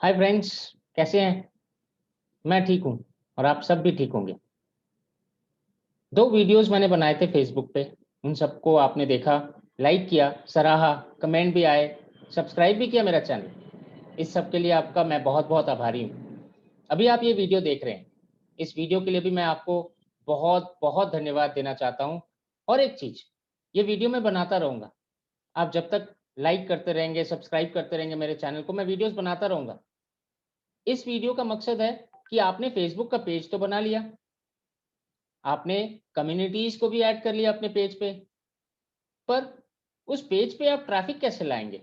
Hi friends, कैसे हैं? मैं ठीक हूँ और आप सब भी ठीक होंगे। 2 वीडियोस मैंने बनाए थे फेसबुक पे, उन सबको आपने देखा, लाइक किया, सराहा, कमेंट भी आए, सब्सक्राइब भी किया मेरा चैनल। इस सब के लिए आपका मैं बहुत-बहुत आभारी हूँ। अभी आप ये वीडियो देख रहे हैं, इस वीडियो के लिए भी मैं आपको बहुत-बहुत धन्यवाद देना चाहता हूँ। और एक चीज़, ये वीडियो मैं बनाता रहूँगा। आप जब तक लाइक करते रहेंगे, सब्सक्राइब करते रहेंगे मेरे चैनल को, मैं वीडियोस बनाता रहूँगा। इस वीडियो का मकसद है कि आपने फेसबुक का पेज तो बना लिया, आपने कम्युनिटीज़ को भी ऐड कर लिया अपने पेज पे, पर उस पेज पे आप ट्रैफ़िक कैसे लाएँगे?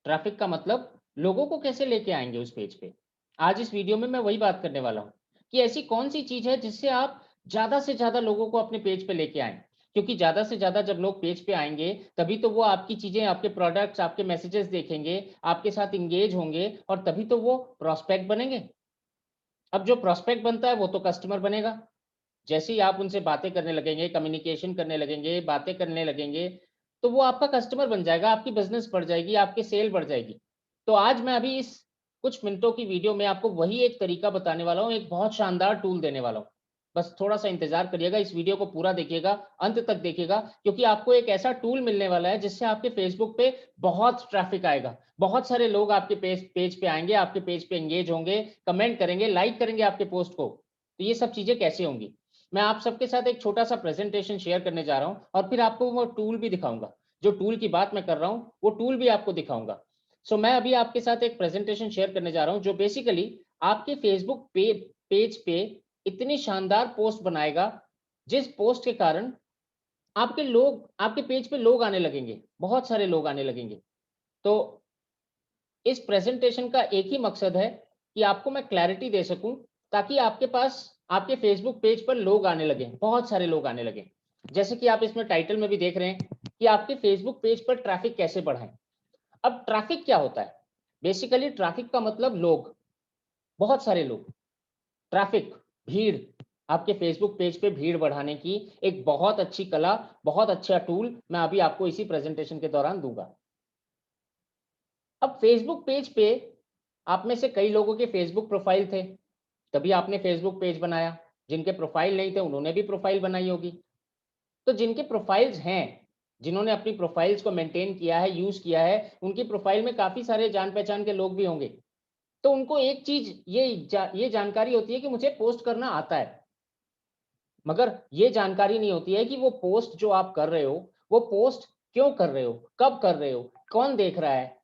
ट्रैफ़िक का मतलब लोगों को कैसे लेके आएँगे उस पेज पे? आज इस वीडियो में मैं वही बात करने वाला हूँ कि ऐसी कौन-सी चीज़ है जिससे आप ज़्यादा से ज़्यादा लोगों को अपने पेज पे लेके आएँ? क्योंकि ज़्यादा से ज़्यादा जब लोग पेज पे आएँगे, तभी तो वो आपकी चीज़ें, आपके प्रोडक्ट्स, आपके मैसेजेस देखेंगे, आपके साथ एंगेज होंगे और तभी तो वो प्रॉस्पेक्ट बनेंगे। अब जो प्रॉस्पेक्ट बनता है वो तो कस्टमर बनेगा। जैसे ही आप उनसे बातें करने लगेंगे, कम्युनिकेशन करने लगेंगे, बातें करने लगेंगे, तो वो आपका कस्टमर बन जाएगा, आपकी बिज़नेस बढ़ जाएगी, आपकी सेल बढ़ जाएगी। तो आज मैं अभी इस कुछ मिनटों की वीडियो में आपको वही एक तरीका बताने वाला हूँ, एक बहुत शानदार टूल देने वाला हूँ। बस थोड़ा-सा इंतज़ार करिएगा, इस वीडियो को पूरा देखिएगा, अंत तक देखिएगा क्योंकि आपको एक ऐसा टूल मिलने वाला है जिससे आपके फेसबुक पे बहुत ट्रैफ़िक आएगा। बहुत सारे लोग आपके पेज पेज पे आएँगे, आपके पेज पे एंगेज होंगे, कमेंट करेंगे, लाइक करेंगे आपके पोस्ट को। तो ये सब चीज़ें कैसे होंगी? मैं आप सबके साथ एक छोटा-सा प्रेज़ेंटेशन शेयर करने जा रहा हूँ और फिर आपको वो टूल भी दिखाऊँगा। जो टूल की बात मैं कर रहा हूँ, वो टूल भी आपको दिखाऊँगा। सो मैं अभी आपके साथ एक प्रेज़ेंटेशन शेयर करने जा रहा हूँ, जो बेसिकली आपके फ़ेसबुक पेज पे इतनी शानदार पोस्ट बनाएगा, जिस पोस्ट के कारण आपके पेज पे लोग आने लगेंगे, बहुत सारे लोग आने लगेंगे। तो इस प्रेज़ेंटेशन का एक ही मकसद है कि आपको मैं क्लैरिटी दे सकूँ, ताकि आपके पास आपके फ़ेसबुक पेज पर लोग आने लगें, बहुत सारे लोग आने लगें। जैसे कि आप इसमें टाइटल में भी देख रहे हैं कि आपके फ़ेसबुक पेज पर ट्रैफ़िक कैसे बढ़ाएँ। अब ट्रैफ़िक क्या होता है? बेसिकली ट्रैफ़िक का मतलब लोग, बहुत सारे लोग। ट्रैफ़िक, भीड़, आपके फ़ेसबुक पेज पे भीड़ बढ़ाने की एक बहुत अच्छी कला, बहुत अच्छा टूल मैं अभी आपको इसी प्रेज़ेंटेशन के दौरान दूँगा। अब फ़ेसबुक पेज पे आप में से कई लोगों के फ़ेसबुक प्रोफ़ाइल थे, तभी आपने फ़ेसबुक पेज बनाया। जिनके प्रोफ़ाइल नहीं थे, उन्होंने भी प्रोफ़ाइल बनाई होगी। तो जिनके प्रोफ़ाइल्स हैं, जिन्होंने अपनी प्रोफ़ाइल्स को मेंटेन किया है, यूज़ किया है, उनकी प्रोफ़ाइल में काफ़ी सारे जान-पहचान के लोग भी होंगे। तो उनको एक चीज़ ये जानकारी होती है कि मुझे पोस्ट करना आता है। मगर ये जानकारी नहीं होती है कि वो पोस्ट जो आप कर रहे हो, वो पोस्ट क्यों कर रहे हो? कब कर रहे हो? कौन देख रहा है?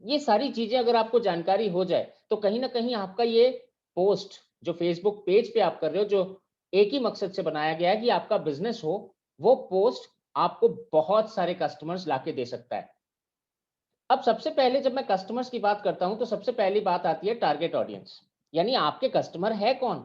ये सारी चीज़ें अगर आपको जानकारी हो जाए, तो कहीं न कहीं आपका ये पोस्ट जो फ़ेसबुक पेज पे आप कर रहे हो, जो एक ही मकसद से बनाया गया है कि आपका बिज़नेस हो, वो पोस्ट आपको बहुत सारे कस्टमर्स लाके दे सकता है। अब सबसे पहले जब मैं कस्टमर्स की बात करता हूँ, तो सबसे पहली बात आती है टारगेट ऑडियंस, यानी आपके कस्टमर है कौन?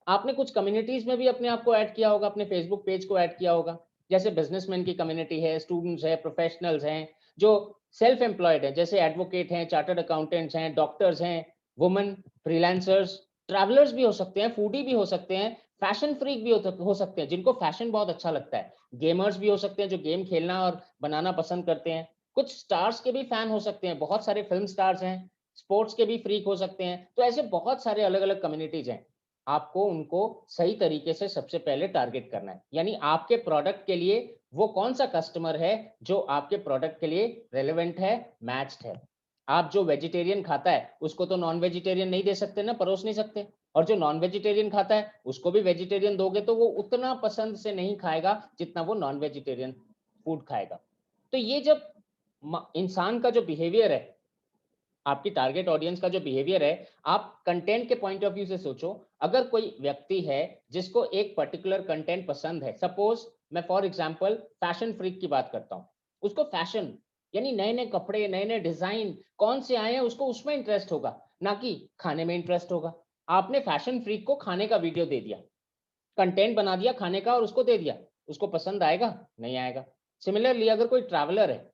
आपने कुछ कम्युनिटीज़ में भी अपने आप को ऐड किया होगा, अपने फ़ेसबुक पेज को ऐड किया होगा। जैसे बिज़नेसमैन की कम्युनिटी है, स्टूडेंट्स हैं, प्रोफ़ेशनल्स हैं, जो सेल्फ एम्प्लॉयड हैं, जैसे एडवोकेट हैं, चार्टर्ड अकाउंटेंट्स हैं, डॉक्टर्स हैं, वुमन, फ्रीलांसर्स, ट्रैवलर्स भी हो सकते हैं, फूडी भी हो सकते हैं, फैशन फ्रीक भी हो सकते हैं, जिनको फैशन बहुत अच्छा लगता है। गेमर्स भी हो सकते हैं, जो गेम खेलना और बनाना पसंद करते हैं। कुछ स्टार्स के भी फ़ैन हो सकते हैं, बहुत सारे फ़िल्म स्टार्स हैं, स्पोर्ट्स के भी फ्रीक हो सकते हैं। तो ऐसे बहुत सारे अलग-अलग कम्युनिटीज़ हैं। आपको उनको सही तरीके से सबसे पहले टारगेट करना है। यानी आपके प्रोडक्ट के लिए वो कौन-सा कस्टमर है जो आपके प्रोडक्ट के लिए रिलेवेंट है, मैच्ड है। आप जो वेजिटेरियन खाता है, उसको तो नॉन वेजिटेरियन नहीं दे सकते ना, परोस नहीं सकते। और जो नॉन वेजिटेरियन खाता है, उसको भी वेजिटेरियन दोगे तो वो उतना पसंद से नहीं खाएगा, जितना वो नॉन वेजिटेरियन फूड खाएगा। तो ये जब इंसान का जो बिहेवियर है, आपकी टारगेट ऑडियंस का जो बिहेवियर है, आप कंटेंट के पॉइंट ऑफ व्यू से सोचो, अगर कोई व्यक्ति है जिसको एक पर्टिकुलर कंटेंट पसंद है, सपोज़ मैं फॉर एग्ज़ाम्पल फैशन फ्रीक की बात करता हूँ। उसको फैशन यानी नए-नए कपड़े, नए-नए डिज़ाइन कौन से आए हैं उसको उसमें इंटरेस्ट होगा, ना कि खाने में इंटरेस्ट होगा। आपने फैशन फ्रीक को खाने का वीडियो दे दिया, कंटेंट बना दिया खाने का और उसको दे दिया, उसको पसंद आएगा? नहीं आएगा। सिमिलरली अगर कोई ट्रैवलर है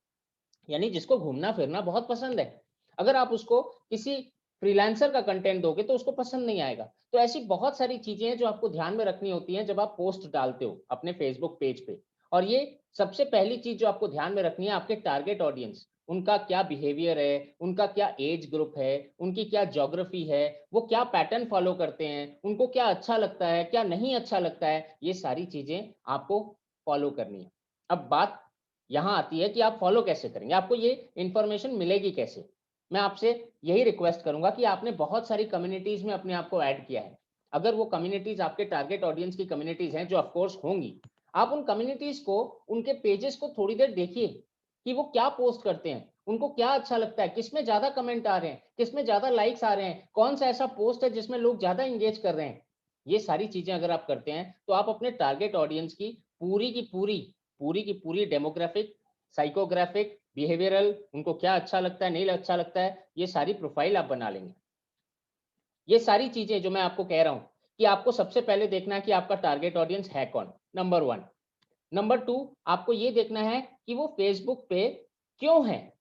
यानी जिसको घूमना-फिरना बहुत पसंद है। अगर आप उसको किसी फ्रीलांसर का कंटेंट दोगे तो उसको पसंद नहीं आएगा। तो ऐसी बहुत सारी चीज़ें हैं जो आपको ध्यान में रखनी होती हैं जब आप पोस्ट डालते हो अपने फेसबुक पेज पे। और ये सबसे पहली चीज़ जो आपको ध्यान में रखनी है आपके टारगेट ऑडियंस। उनका क्या बिहेवियर है, उनका क्या एज ग्रुप है, उनकी क्या ज्योग्राफी है, वो क्या पैटर्न फॉलो करते हैं, उनको क्या अच्छा लगता है, क्या नहीं अच्छा लगता है, ये सारी चीजें आपको फॉलो करनी है। अब बात यहाँ आती है कि आप फॉलो कैसे करेंगे, आपको ये इंफॉर्मेशन मिलेगी कैसे। मैं आपसे यही रिक्वेस्ट करूंगा कि आपने बहुत सारी कम्युनिटीज में अपने आप को ऐड किया है। अगर वो कम्युनिटीज आपके टारगेट ऑडियंस की कम्युनिटीज हैं, जो ऑफकोर्स होंगी, आप उन कम्युनिटीज को, उनके पेजेस को थोड़ी देर देखिए कि वो क्या पोस्ट करते हैं, उनको क्या अच्छा लगता है, किसमें ज्यादा कमेंट आ रहे हैं, किसमें ज्यादा लाइक्स आ रहे हैं, कौन सा ऐसा पोस्ट है जिसमें लोग ज्यादा इंगेज कर रहे हैं। ये सारी चीजें अगर आप करते हैं तो आप अपने टारगेट ऑडियंस की पूरी डेमोग्राफिक, साइकोग्राफिक, बिहेवियरल, उनको क्या अच्छा लगता है, नहीं अच्छा लगता है, ये सारी प्रोफाइल आप बना लेंगे। ये सारी चीजें जो मैं आपको कह रहा हूं कि आपको सबसे पहले देखना है कि आपका टारगेट ऑडियंस है कौन, नंबर 1। नंबर 2, आपको ये देखना है कि वो फेसबुक पे क्यों है,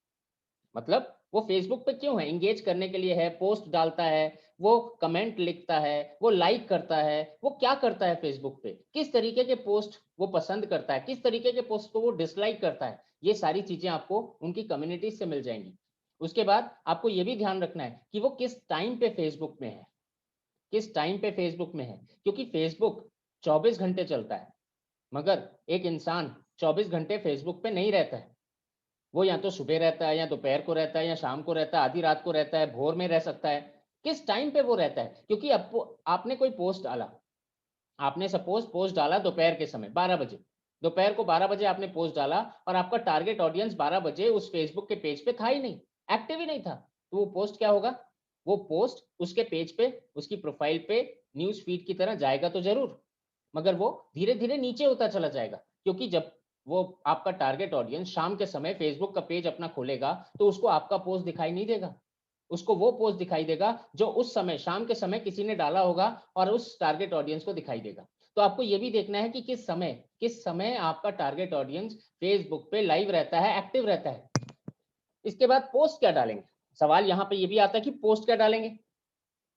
मतलब वो फेसबुक पे क्यों है, इंगेज करने के लिए है, पोस्ट डालता है, वो कमेंट लिखता है, वो लाइक करता है, वो क्या करता है फेसबुक पे, किस तरीके के पोस्ट वो पसंद करता है, किस तरीके के पोस्ट को वो डिसलाइक करता है, ये सारी चीजें आपको उनकी कम्युनिटीज से मिल जाएंगी। उसके बाद आपको ये भी ध्यान रखना है कि वो किस टाइम पे फेसबुक में है, किस टाइम पे फेसबुक में है, क्योंकि फेसबुक 24 घंटे चलता है, मगर एक इंसान 24 घंटे फेसबुक पे नहीं रहता है। वो या तो सुबह रहता है, या दोपहर को रहता है, या शाम को रहता है, आधी रात को रहता है, भोर में रह सकता है। किस टाइम पे वो रहता है, क्योंकि आपने कोई पोस्ट डाला, आपने सपोज पोस्ट डाला दोपहर के समय 12 बजे, दोपहर को 12 बजे आपने पोस्ट डाला, और आपका टारगेट ऑडियंस 12 बजे उस फेसबुक के पेज पे था ही नहीं, एक्टिव ही नहीं था, तो वो पोस्ट क्या होगा, वो पोस्ट उसके पेज पे, उसकी प्रोफाइल पे न्यूज फीड की तरह जाएगा तो जरूर, मगर वो धीरे धीरे नीचे होता चला जाएगा, क्योंकि जब वो आपका टारगेट ऑडियंस शाम के समय फेसबुक का पेज अपना खोलेगा तो उसको आपका पोस्ट दिखाई नहीं देगा, उसको वो पोस्ट दिखाई देगा जो उस समय शाम के समय किसी ने डाला होगा और उस टारगेट ऑडियंस को दिखाई देगा। तो आपको ये भी देखना है कि किस समय आपका टारगेट ऑडियंस फेसबुक पे लाइव रहता है, एक्टिव रहता है। इसके बाद पोस्ट क्या डालेंगे, सवाल यहाँ पे ये भी आता है कि पोस्ट क्या डालेंगे।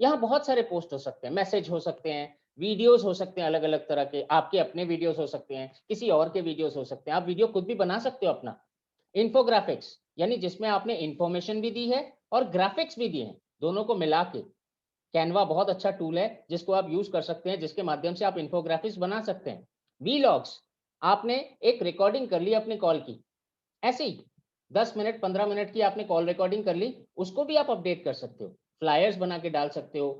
यहाँ बहुत सारे पोस्ट हो सकते हैं, मैसेज हो सकते हैं, वीडियोस हो सकते हैं, अलग अलग तरह के, आपके अपने वीडियोस हो सकते हैं, किसी और के वीडियोस हो सकते हैं, आप वीडियो खुद भी बना सकते हो अपना। इन्फोग्राफिक्स, यानी जिसमें आपने इंफॉर्मेशन भी दी है और ग्राफिक्स भी दिए हैं, दोनों को मिला के कैनवा बहुत अच्छा टूल है जिसको आप यूज कर सकते हैं, जिसके माध्यम से आप इन्फोग्राफिक्स बना सकते हैं। वीलॉग्स, आपने एक रिकॉर्डिंग कर ली अपने कॉल की, ऐसे ही 10 मिनट 15 मिनट की आपने कॉल रिकॉर्डिंग कर ली, उसको भी आप अपडेट कर सकते हो, फ्लायर्स बना के डाल सकते हो,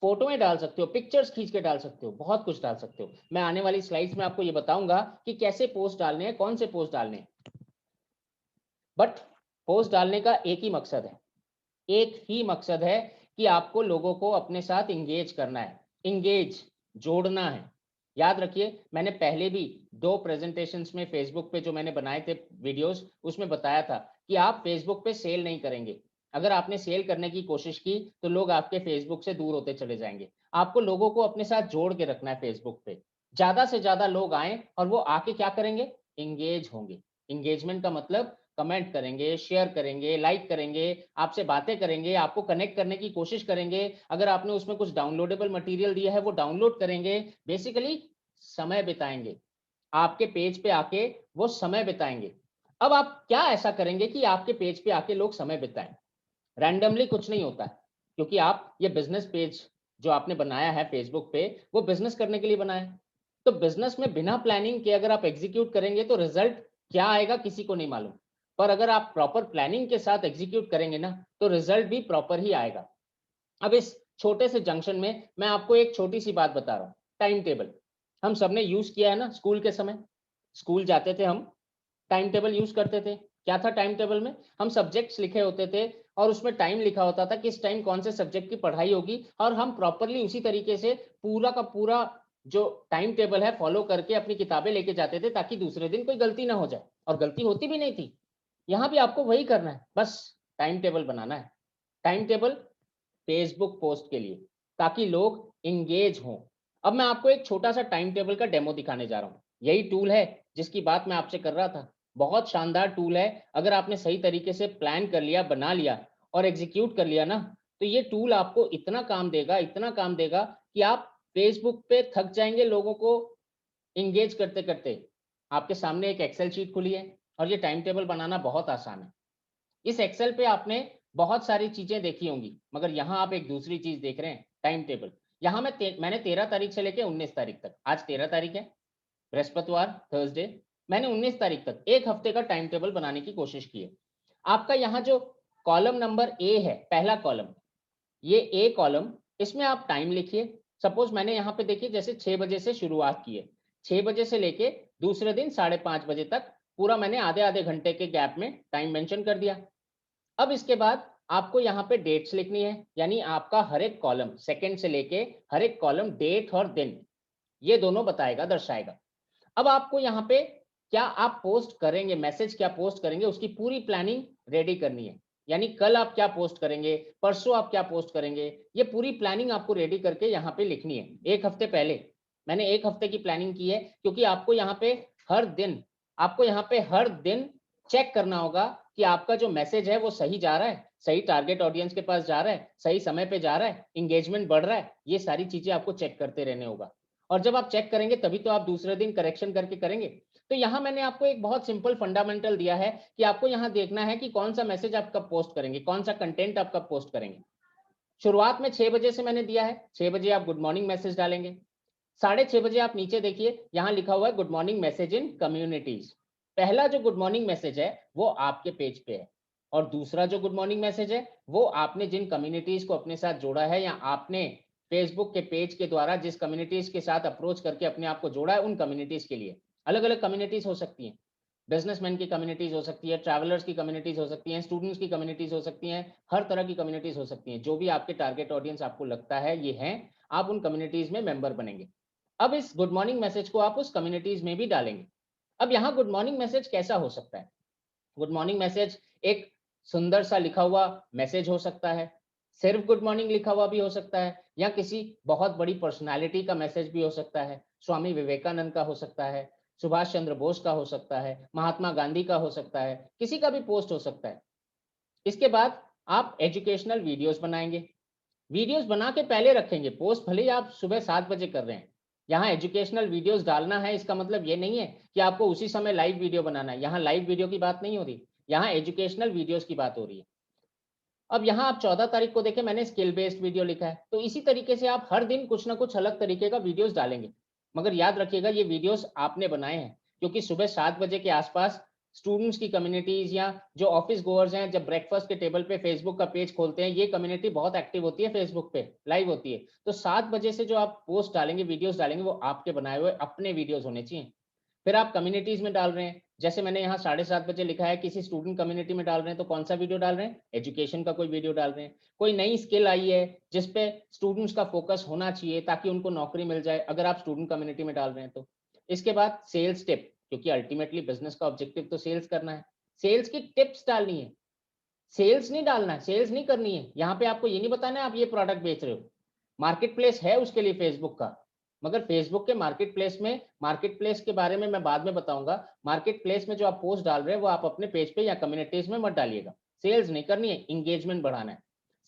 फोटोएं डाल सकते हो, पिक्चर्स खींच के डाल सकते हो, बहुत कुछ डाल सकते हो। मैं आने वाली स्लाइड्स में आपको ये बताऊंगा कि कैसे पोस्ट डालने हैं, कौन से पोस्ट डालने हैं। बट पोस्ट डालने का एक ही मकसद है, एक ही मकसद है कि आपको लोगों को अपने साथ इंगेज करना है, इंगेज, जोड़ना है। याद रखिए, मैंने पहले भी 2 प्रेजेंटेशंस में फेसबुक पे जो मैंने बनाए थे वीडियोस, उसमें बताया था कि आप फेसबुक पे सेल नहीं करेंगे। अगर आपने सेल करने की कोशिश की तो लोग आपके फेसबुक से दूर होते चले जाएंगे। आपको लोगों को अपने साथ जोड़ के रखना है फेसबुक पे, ज्यादा से ज्यादा लोग आए और वो आके क्या करेंगे, इंगेज होंगे। इंगेजमेंट का मतलब कमेंट करेंगे, शेयर करेंगे, लाइक करेंगे, आपसे बातें करेंगे, आपको कनेक्ट करने की कोशिश करेंगे, अगर आपने उसमें कुछ डाउनलोडेबल मटेरियल दिया है वो डाउनलोड करेंगे, बेसिकली समय बिताएंगे आपके पेज पे आके, वो समय बिताएंगे। अब आप क्या ऐसा करेंगे कि आपके पेज पे आके लोग समय बिताएं, रैंडमली कुछ नहीं होता है, क्योंकि आप ये बिजनेस पेज जो आपने बनाया है फेसबुक पे, वो बिजनेस करने के लिए बनाया है। तो बिजनेस में बिना प्लानिंग के अगर आप एग्जीक्यूट करेंगे तो रिजल्ट क्या आएगा किसी को नहीं मालूम, पर अगर आप प्रॉपर प्लानिंग के साथ एग्जीक्यूट करेंगे ना तो रिजल्ट भी प्रॉपर ही आएगा। अब इस छोटे से जंक्शन में मैं आपको एक छोटी सी बात बता रहा हूँ, टाइम टेबल। हम सबने यूज किया है ना स्कूल के समय, स्कूल जाते थे हम, टाइम टेबल यूज करते थे। क्या था टाइम टेबल में, हम सब्जेक्ट्स लिखे होते थे और उसमें टाइम लिखा होता था किस टाइम कौन से सब्जेक्ट की पढ़ाई होगी, और हम प्रॉपरली उसी तरीके से पूरा का पूरा जो टाइम टेबल है फॉलो करके अपनी किताबें लेके जाते थे, ताकि दूसरे दिन कोई गलती ना हो जाए, और गलती होती भी नहीं थी। यहाँ भी आपको वही करना है, बस टाइम टेबल बनाना है। टाइम टेबल फेसबुक पोस्ट के लिए, ताकि लोग इंगेज हों। अब मैं आपको एक छोटा सा टाइम टेबल का डेमो दिखाने जा रहा हूँ। यही टूल है जिसकी बात मैं आपसे कर रहा था, बहुत शानदार टूल है। अगर आपने सही तरीके से प्लान कर लिया, बना लिया और एग्जीक्यूट कर लिया ना, तो ये टूल आपको इतना काम देगा, इतना काम देगा कि आप फेसबुक पे थक जाएंगे लोगों को इंगेज करते करते। आपके सामने एक एक्सेल शीट खुली है और ये टाइम टेबल बनाना बहुत आसान है। इस एक्सेल पे आपने बहुत सारी चीजें देखी होंगी, मगर यहाँ आप एक दूसरी चीज देख रहे हैं, टाइम टेबल। यहाँ मैंने 13 तारीख से लेके 19 तारीख तक, आज 13 तारीख है, बृहस्पतिवार, थर्सडे, मैंने 19 तारीख तक एक हफ्ते का टाइम टेबल बनाने की कोशिश की है। आपका यहाँ जो कॉलम नंबर ए है, पहला कॉलम, ये ए कॉलम, इसमें आप टाइम लिखिए। सपोज मैंने यहाँ पे देखिए जैसे 6 बजे से शुरुआत की है, 6 बजे से लेके दूसरे दिन 5:30 बजे तक पूरा मैंने आधे आधे घंटे के गैप में टाइम मेंशन कर दिया। अब इसके बाद आपको यहाँ पे डेट्स लिखनी है, यानी आपका हर एक कॉलम, सेकंड से लेके हर एक कॉलम डेट और दिन, ये दोनों बताएगा, दर्शाएगा। अब आपको यहाँ पे क्या आप पोस्ट करेंगे, मैसेज क्या पोस्ट करेंगे, उसकी पूरी प्लानिंग रेडी करनी है। यानी कल आप क्या पोस्ट करेंगे, परसों आप क्या पोस्ट करेंगे, ये पूरी प्लानिंग आपको रेडी करके यहाँ पे लिखनी है। एक हफ्ते पहले मैंने एक हफ्ते की प्लानिंग की है, क्योंकि आपको यहाँ पे हर दिन चेक करना होगा कि आपका जो मैसेज है वो सही जा रहा है, सही टारगेट ऑडियंस के पास जा रहा है, सही समय पे जा रहा है, इंगेजमेंट बढ़ रहा है। ये सारी चीजें आपको चेक करते रहने होगा, और जब आप चेक करेंगे तभी तो आप दूसरे दिन करेक्शन करके करेंगे। तो यहाँ मैंने आपको एक बहुत सिंपल फंडामेंटल दिया है कि आपको यहाँ देखना है कि कौन सा मैसेज आप कब पोस्ट करेंगे, कौन सा कंटेंट आप कब पोस्ट करेंगे। शुरुआत में 6 बजे से मैंने दिया है, 6 बजे आप गुड मॉर्निंग मैसेज डालेंगे। 6:30 बजे आप नीचे देखिए, यहाँ लिखा हुआ है गुड मॉर्निंग मैसेज इन कम्युनिटीज। पहला जो गुड मॉर्निंग मैसेज है वो आपके पेज पे है, और दूसरा जो गुड मॉर्निंग मैसेज है वो आपने जिन कम्युनिटीज को अपने साथ जोड़ा है, या आपने फेसबुक के पेज के द्वारा जिस कम्युनिटीज के साथ अप्रोच करके अपने आप को जोड़ा है, उन कम्युनिटीज के लिए। अलग अलग कम्युनिटीज हो सकती हैं, बिजनेसमैन की कम्युनिटीज हो सकती है, ट्रैवलर्स की कम्युनिटीज हो सकती हैं, स्टूडेंट्स की कम्युनिटीज हो सकती हैं, हर तरह की कम्युनिटीज हो सकती हैं। जो भी आपके टारगेट ऑडियंस आपको लगता है ये हैं, आप उन कम्युनिटीज में मेंबर बनेंगे। अब इस गुड मॉर्निंग मैसेज को आप उस कम्युनिटीज में भी डालेंगे। अब यहाँ गुड मॉर्निंग मैसेज कैसा हो सकता है? गुड मॉर्निंग मैसेज एक सुंदर सा लिखा हुआ मैसेज हो सकता है, सिर्फ गुड मॉर्निंग लिखा हुआ भी हो सकता है, या किसी बहुत बड़ी पर्सनालिटी का मैसेज भी हो सकता है। स्वामी विवेकानंद का हो सकता है, सुभाष चंद्र बोस का हो सकता है, महात्मा गांधी का हो सकता है, किसी का भी पोस्ट हो सकता है। इसके बाद आप एजुकेशनल वीडियोस बनाएंगे। वीडियोस बना के पहले रखेंगे, पोस्ट भले ही आप सुबह 7 बजे कर रहे हैं। यहाँ एजुकेशनल वीडियोस डालना है, इसका मतलब ये नहीं है कि आपको उसी समय लाइव वीडियो बनाना है। यहाँ लाइव वीडियो की बात नहीं हो रही, यहाँ एजुकेशनल वीडियोस की बात हो रही है। अब यहाँ आप 14 तारीख को देखें, मैंने स्किल बेस्ड वीडियो लिखा है, तो इसी तरीके से आप हर दिन कुछ ना कुछ अलग तरीके का वीडियोस डालेंगे। मगर याद रखिएगा ये वीडियोस आपने बनाए हैं, क्योंकि सुबह 7 बजे के आसपास स्टूडेंट्स की कम्युनिटीज या जो ऑफिस गोअर्स हैं, जब ब्रेकफास्ट के टेबल पे फेसबुक का पेज खोलते हैं, ये कम्युनिटी बहुत एक्टिव होती है, फेसबुक पे लाइव होती है। तो 7 बजे से जो आप पोस्ट डालेंगे, वीडियोस डालेंगे, वो आपके बनाए हुए अपने वीडियोस होने चाहिए। फिर आप कम्युनिटीज में डाल रहे हैं, जैसे मैंने यहाँ 7:30 बजे लिखा है, किसी स्टूडेंट कम्युनिटी में डाल रहे हैं, तो कौन सा वीडियो डाल रहे हैं? एजुकेशन का कोई वीडियो डाल रहे हैं। कोई नई स्किल आई है जिसपे स्टूडेंट्स का फोकस होना चाहिए ताकि उनको नौकरी मिल जाए, अगर आप स्टूडेंट कम्युनिटी में डाल रहे हैं तो। इसके बाद सेल्स टिप, क्योंकि अल्टीमेटली बिजनेस का ऑब्जेक्टिव तो सेल्स करना है, सेल्स की टिप्स डालनी है। सेल्स नहीं डालना है, सेल्स नहीं करनी है। यहाँ पे आपको ये नहीं बताना है आप ये प्रोडक्ट बेच रहे हो। मार्केट प्लेस है उसके लिए फेसबुक का, मगर फेसबुक के मार्केट प्लेस में, मार्केट प्लेस के बारे में मैं बाद में बताऊंगा। मार्केट प्लेस में जो आप पोस्ट डाल रहे हैं वो आप अपने पेज पे या कम्युनिटीज में मत डालिएगा। सेल्स नहीं करनी है, इंगेजमेंट बढ़ाना है।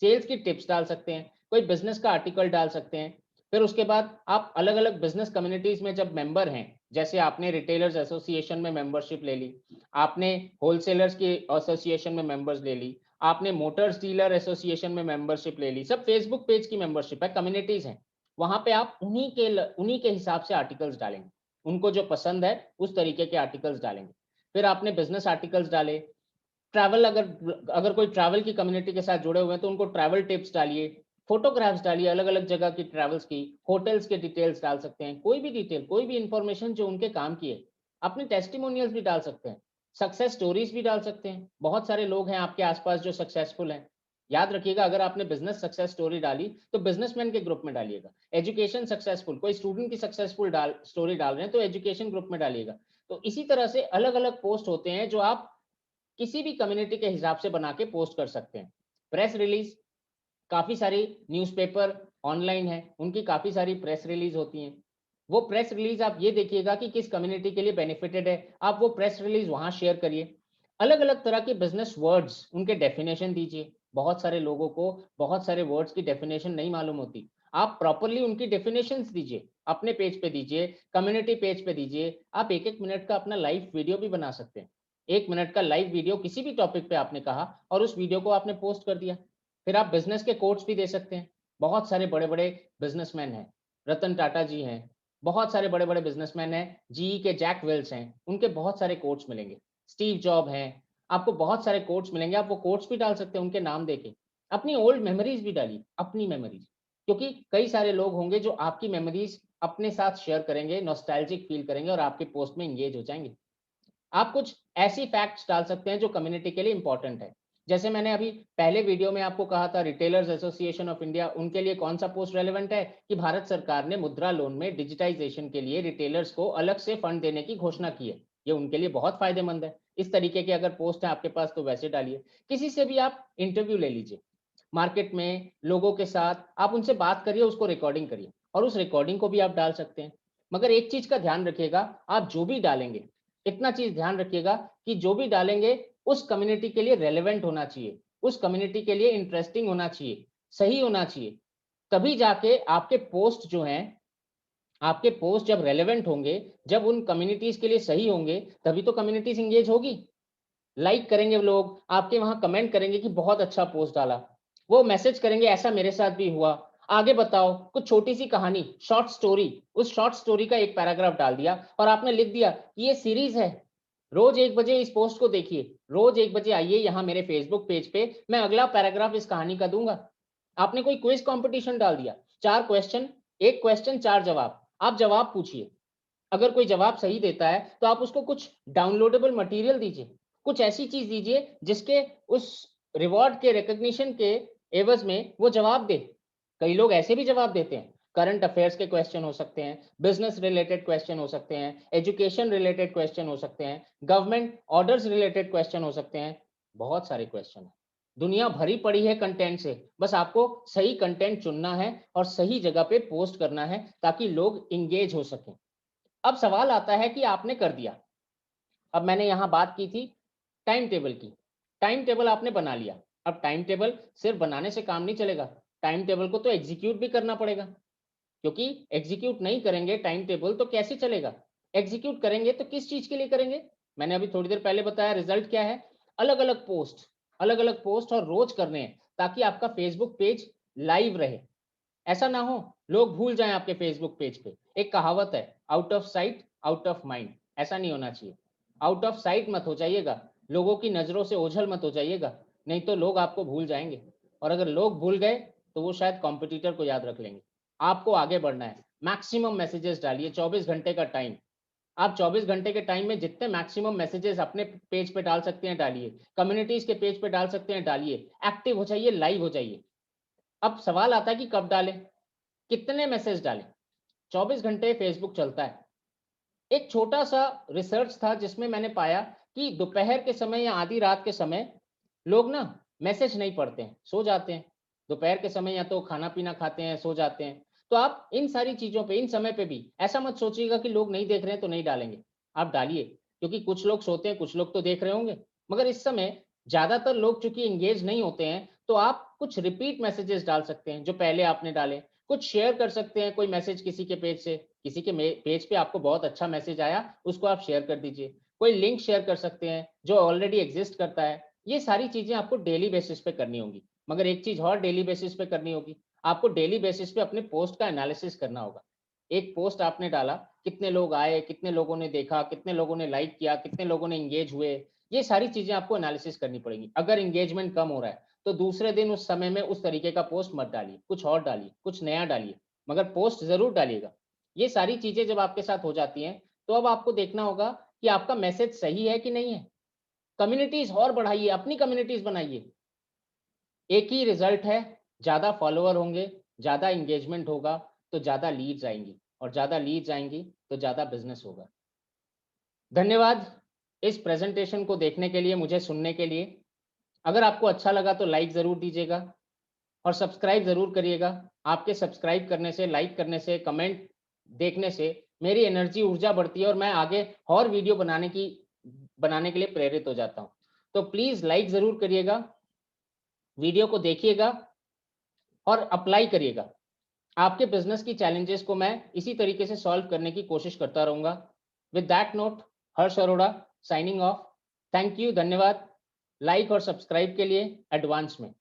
सेल्स की टिप्स डाल सकते हैं, कोई बिजनेस का आर्टिकल डाल सकते हैं। फिर उसके बाद आप अलग अलग बिजनेस कम्युनिटीज में जब मेंबर हैं, जैसे आपने रिटेलर्स एसोसिएशन में मेंबरशिप ले ली, आपने होलसेलर्स की एसोसिएशन में मेंबर्स ले ली, आपने मोटर्स डीलर एसोसिएशन में मेंबरशिप ले ली, सब फेसबुक पेज की मेंबरशिप है, कम्युनिटीज हैं। वहां पे आप उन्हीं के हिसाब से आर्टिकल्स डालेंगे, उनको जो पसंद है उस तरीके के आर्टिकल्स डालेंगे। फिर आपने बिजनेस आर्टिकल्स डाले, ट्रैवल, अगर अगर कोई ट्रैवल की कम्युनिटी के साथ जुड़े हुए हैं तो उनको ट्रैवल टिप्स डालिए, फोटोग्राफ्स डालिए अलग अलग जगह की ट्रैवल्स की, होटल्स के डिटेल्स डाल सकते हैं, कोई भी डिटेल, कोई भी इंफॉर्मेशन जो उनके काम की है। अपने टेस्टिमोनियल्स भी डाल सकते हैं, सक्सेस स्टोरीज भी डाल सकते हैं। बहुत सारे लोग हैं आपके आसपास जो सक्सेसफुल हैं। याद रखिएगा, अगर आपने बिजनेस सक्सेस स्टोरी डाली तो बिजनेसमैन के ग्रुप में डालिएगा। एजुकेशन सक्सेसफुल, कोई स्टूडेंट की सक्सेसफुल स्टोरी डाल रहे हैं तो एजुकेशन ग्रुप में डालिएगा। तो इसी तरह से अलग अलग पोस्ट होते हैं जो आप किसी भी कम्युनिटी के हिसाब से बना के पोस्ट कर सकते हैं। प्रेस रिलीज, काफी सारी न्यूज़पेपर ऑनलाइन है, उनकी काफी सारी प्रेस रिलीज होती हैं। वो प्रेस रिलीज आप ये देखिएगा कि किस कम्युनिटी के लिए बेनिफिटेड है, आप वो प्रेस रिलीज वहां शेयर करिए। अलग अलग तरह के बिजनेस वर्ड्स, उनके डेफिनेशन दीजिए। बहुत सारे लोगों को बहुत सारे वर्ड्स की डेफिनेशन नहीं मालूम होती, आप प्रॉपरली उनकी डेफिनेशंस दीजिए, अपने पेज पे दीजिए, कम्युनिटी पेज पे दीजिए। आप 1-1 मिनट का अपना लाइव वीडियो भी बना सकते हैं। 1 मिनट का लाइव वीडियो किसी भी टॉपिक पे आपने कहा और उस वीडियो को आपने पोस्ट कर दिया। फिर आप बिजनेस के कोट्स भी दे सकते हैं। बहुत सारे बड़े-बड़े बिजनेसमैन हैं, रतन टाटा जी हैं, बहुत सारे बड़े-बड़े बिजनेसमैन हैं, जीई के जैक वेल्स हैं, उनके बहुत सारे कोट्स मिलेंगे। स्टीव जॉब हैं, आपको बहुत सारे कोट्स मिलेंगे, आप वो कोट्स भी डाल सकते हैं उनके नाम देके। अपनी ओल्ड मेमोरीज भी डालिए, अपनी मेमोरीज, क्योंकि कई सारे लोग होंगे जो आपकी मेमोरीज अपने साथ शेयर करेंगे, नॉस्टैल्जिक फील करेंगे और आपके पोस्ट में एंगेज हो जाएँगे। आप कुछ ऐसी फैक्ट्स डाल सकते हैं जो कम्युनिटी के लिए इंपॉर्टेंट है। जैसे मैंने अभी पहले वीडियो में आपको कहा था रिटेलर्स एसोसिएशन ऑफ इंडिया, उनके लिए कौन सा पोस्ट रेलेवेंट है कि भारत सरकार ने मुद्रा लोन में डिजिटाइजेशन के लिए रिटेलर्स को अलग से फंड देने की घोषणा की है। ये उनके लिए बहुत फायदेमंद है। इस तरीके के अगर पोस्ट है आपके पास तो वैसे डालिए। किसी से भी आप इंटरव्यू ले लीजिए। मार्केट में लोगों के साथ आप उनसे बात करिए, उसको रिकॉर्डिंग करिए और उस रिकॉर्डिंग को भी आप डाल सकते हैं। मगर एक चीज का ध्यान रखिएगा, आप जो भी डालेंगे, इतना चीज ध्यान रखिएगा कि जो भी डालेंगे उस कम्युनिटी के लिए रेलेवेंट होना चाहिए, उस कम्युनिटी के लिए इंटरेस्टिंग होना चाहिए, सही होना चाहिए। तभी जाके आपके पोस्ट जो हैं, आपके पोस्ट जब रेलेवेंट होंगे, जब उन कम्युनिटीज के लिए सही होंगे, तभी तो कम्युनिटीज एंगेज होगी। लाइक करेंगे लोग, आपके वहां कमेंट करेंगे कि बहुत अच्छा पोस्ट डाला, वो मैसेज करेंगे ऐसा मेरे साथ भी हुआ, आगे बताओ कुछ छोटी सी कहानी, शॉर्ट स्टोरी, उस शॉर्ट स्टोरी का एक पैराग्राफ डाल दिया और आपने लिख दिया कि ये सीरीज है। रोज 1 बजे इस पोस्ट को देखिए, रोज 1 बजे आइए यहाँ मेरे फेसबुक पेज पे, मैं अगला पैराग्राफ इस कहानी का दूंगा। आपने कोई क्विज कंपटीशन डाल दिया, 4 क्वेश्चन, 1 क्वेश्चन 4 जवाब, आप जवाब पूछिए। अगर कोई जवाब सही देता है तो आप उसको कुछ डाउनलोडेबल मटेरियल दीजिए, कुछ ऐसी चीज दीजिए जिसके उस रिवॉर्ड के रिकॉग्निशन के एवज में वो जवाब दे। कई लोग ऐसे भी जवाब देते हैं। करंट अफेयर्स के क्वेश्चन हो सकते हैं, बिजनेस रिलेटेड क्वेश्चन हो सकते हैं, एजुकेशन रिलेटेड क्वेश्चन हो सकते हैं, गवर्नमेंट ऑर्डर्स रिलेटेड क्वेश्चन हो सकते हैं। बहुत सारे क्वेश्चन है, दुनिया भरी पड़ी है कंटेंट से। बस आपको सही कंटेंट चुनना है और सही जगह पे पोस्ट करना है ताकि लोग इंगेज हो सकें। अब सवाल आता है कि आपने कर दिया। अब मैंने यहां बात की थी टाइम टेबल की। टाइम टेबल आपने बना लिया। अब टाइम टेबल सिर्फ बनाने से काम नहीं चलेगा, टाइम टेबल को तो एग्जीक्यूट भी करना पड़ेगा, क्योंकि एग्जीक्यूट नहीं करेंगे टाइम टेबल तो कैसे चलेगा। एग्जीक्यूट करेंगे तो किस चीज के लिए करेंगे, मैंने अभी थोड़ी देर पहले बताया रिजल्ट क्या है। अलग अलग पोस्ट, अलग अलग पोस्ट और रोज करने हैं ताकि आपका फेसबुक पेज लाइव रहे। ऐसा ना हो लोग भूल जाएं आपके फेसबुक पेज पे। एक कहावत है, out of sight out of mind, ऐसा नहीं होना चाहिए। आउट ऑफ साइट मत हो जाइएगा, लोगों की नजरों से ओझल मत हो जाइएगा, नहीं तो लोग आपको भूल जाएंगे। और अगर लोग भूल गए तो वो शायद कॉम्पिटिटर को याद रख लेंगे। आपको आगे बढ़ना है, मैक्सिमम मैसेजेस डालिए। 24 घंटे का टाइम, आप 24 घंटे के टाइम में जितने मैक्सिमम मैसेजेस अपने पेज पे डाल सकते हैं डालिए, कम्युनिटीज के पेज पे डाल सकते हैं डालिए, एक्टिव हो जाइए, लाइव हो जाइए। अब सवाल आता है कि कब डालें, कितने मैसेज डालें। 24 घंटे फेसबुक चलता है। एक छोटा सा रिसर्च था जिसमें मैंने पाया कि दोपहर के समय या आधी रात के समय लोग ना मैसेज नहीं पढ़ते हैं, सो जाते हैं। दोपहर के समय या तो खाना पीना खाते हैं, सो जाते हैं। तो आप इन सारी चीजों पे, इन समय पे भी ऐसा मत सोचिएगा कि लोग नहीं देख रहे हैं तो नहीं डालेंगे। आप डालिए, क्योंकि कुछ लोग सोते हैं, कुछ लोग तो देख रहे होंगे। मगर इस समय ज्यादातर लोग चूंकि एंगेज नहीं होते हैं, तो आप कुछ रिपीट मैसेजेस डाल सकते हैं जो पहले आपने डाले। कुछ शेयर कर सकते हैं, कोई मैसेज किसी के पेज से, किसी के पेज पे आपको बहुत अच्छा मैसेज आया, उसको आप शेयर कर दीजिए। कोई लिंक शेयर कर सकते हैं जो ऑलरेडी एग्जिस्ट करता है। ये सारी चीजें आपको डेली बेसिस पे करनी होंगी। मगर एक चीज और डेली बेसिस पे करनी होगी, आपको डेली बेसिस पे अपने पोस्ट का एनालिसिस करना होगा। एक पोस्ट आपने डाला, कितने लोग आए, कितने लोगों ने देखा, कितने लोगों ने लाइक किया, कितने लोगों ने एंगेज हुए, ये सारी चीजें आपको एनालिसिस करनी पड़ेगी। अगर एंगेजमेंट कम हो रहा है तो दूसरे दिन उस समय में उस तरीके का पोस्ट मत डालिए, कुछ और डालिए, कुछ नया डालिए, मगर पोस्ट जरूर डालिएगा। ये सारी चीजें जब आपके साथ हो जाती हैं तो अब आपको देखना होगा कि आपका मैसेज सही है कि नहीं है। कम्युनिटीज और बढ़ाइए, अपनी कम्युनिटीज बनाइए। एक ही रिजल्ट है, ज्यादा फॉलोअर होंगे, ज्यादा एंगेजमेंट होगा तो ज्यादा लीड्स आएंगी, और ज्यादा लीड्स आएंगी तो ज्यादा बिजनेस होगा। धन्यवाद इस प्रेजेंटेशन को देखने के लिए, मुझे सुनने के लिए। अगर आपको अच्छा लगा तो लाइक जरूर दीजिएगा और सब्सक्राइब जरूर करिएगा। आपके सब्सक्राइब करने से, लाइक करने से, कमेंट देखने से मेरी एनर्जी, ऊर्जा बढ़ती है और मैं आगे और वीडियो बनाने के लिए प्रेरित हो जाता हूँ। तो प्लीज लाइक जरूर करिएगा, वीडियो को देखिएगा और अप्लाई करिएगा। आपके बिजनेस की चैलेंजेस को मैं इसी तरीके से सॉल्व करने की कोशिश करता रहूंगा। With that note, Harsh Arora signing off. Thank you, धन्यवाद। लाइक और सब्सक्राइब के लिए एडवांस में।